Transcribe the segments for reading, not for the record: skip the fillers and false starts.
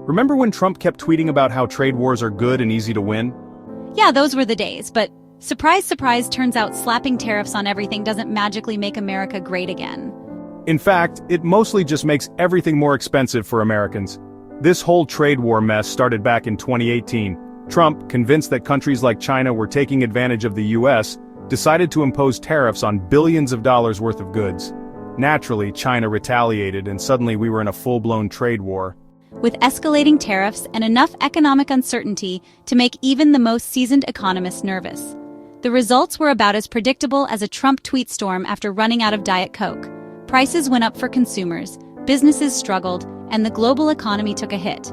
Remember when Trump kept tweeting about how trade wars are good and easy to win? Yeah, those were the days, but surprise, surprise, turns out slapping tariffs on everything doesn't magically make America great again. In fact, it mostly just makes everything more expensive for Americans. This whole trade war mess started back in 2018. Trump, convinced that countries like China were taking advantage of the US, decided to impose tariffs on billions of dollars worth of goods. Naturally, China retaliated and suddenly we were in a full-blown trade war. With escalating tariffs and enough economic uncertainty to make even the most seasoned economists nervous. The results were about as predictable as a Trump tweet storm after running out of Diet Coke. Prices went up for consumers, businesses struggled, and the global economy took a hit.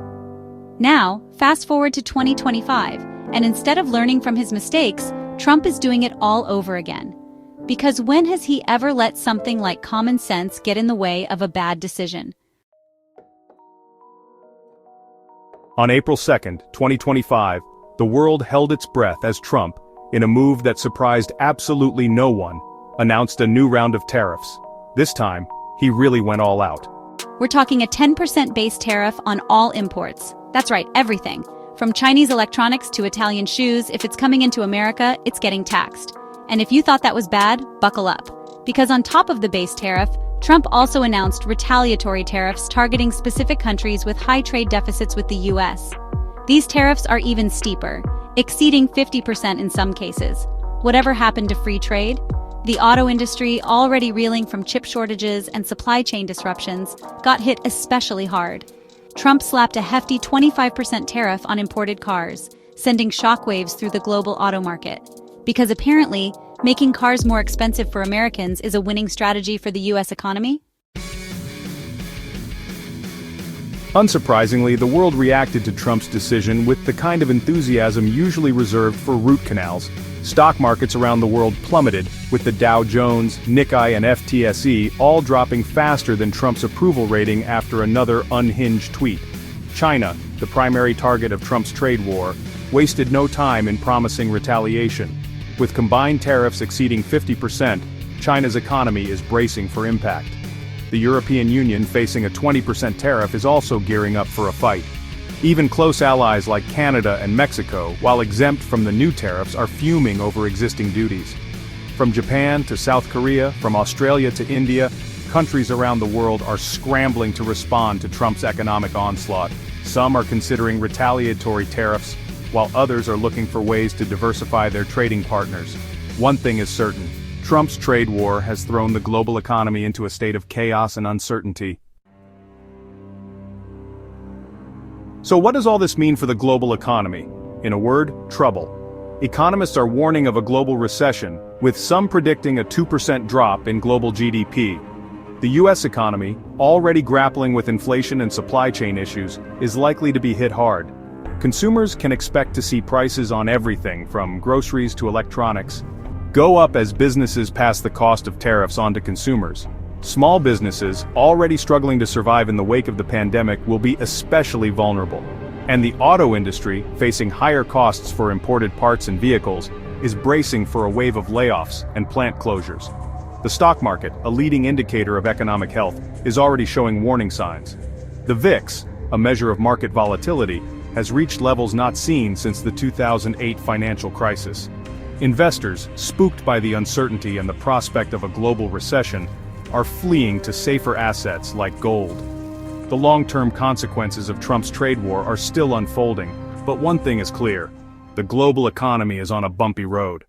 Now, fast forward to 2025, and instead of learning from his mistakes, Trump is doing it all over again. Because when has he ever let something like common sense get in the way of a bad decision? On April 2, 2025, the world held its breath as Trump, in a move that surprised absolutely no one, announced a new round of tariffs. This time, he really went all out. We're talking a 10% base tariff on all imports. That's right, everything. From Chinese electronics to Italian shoes, if it's coming into America, it's getting taxed. And if you thought that was bad, buckle up. Because on top of the base tariff, Trump also announced retaliatory tariffs targeting specific countries with high trade deficits with the US. These tariffs are even steeper, exceeding 50% in some cases. Whatever happened to free trade? The auto industry, already reeling from chip shortages and supply chain disruptions, got hit especially hard. Trump slapped a hefty 25% tariff on imported cars, sending shockwaves through the global auto market. Because apparently, making cars more expensive for Americans is a winning strategy for the US economy? Unsurprisingly, the world reacted to Trump's decision with the kind of enthusiasm usually reserved for root canals. Stock markets around the world plummeted, with the Dow Jones, Nikkei and FTSE all dropping faster than Trump's approval rating after another unhinged tweet. China, the primary target of Trump's trade war, wasted no time in promising retaliation. With combined tariffs exceeding 50%, China's economy is bracing for impact. The European Union, facing a 20% tariff, is also gearing up for a fight. Even close allies like Canada and Mexico, while exempt from the new tariffs, are fuming over existing duties. From Japan to South Korea, from Australia to India, countries around the world are scrambling to respond to Trump's economic onslaught. Some are considering retaliatory tariffs, while others are looking for ways to diversify their trading partners. One thing is certain: Trump's trade war has thrown the global economy into a state of chaos and uncertainty. So what does all this mean for the global economy? In a word, trouble. Economists are warning of a global recession, with some predicting a 2% drop in global GDP. The US economy, already grappling with inflation and supply chain issues, is likely to be hit hard. Consumers can expect to see prices on everything from groceries to electronics go up as businesses pass the cost of tariffs on to consumers. Small businesses, already struggling to survive in the wake of the pandemic, will be especially vulnerable. And the auto industry, facing higher costs for imported parts and vehicles, is bracing for a wave of layoffs and plant closures. The stock market, a leading indicator of economic health, is already showing warning signs. The VIX, a measure of market volatility, has reached levels not seen since the 2008 financial crisis. Investors, spooked by the uncertainty and the prospect of a global recession, are fleeing to safer assets like gold. The long-term consequences of Trump's trade war are still unfolding, but one thing is clear: the global economy is on a bumpy road.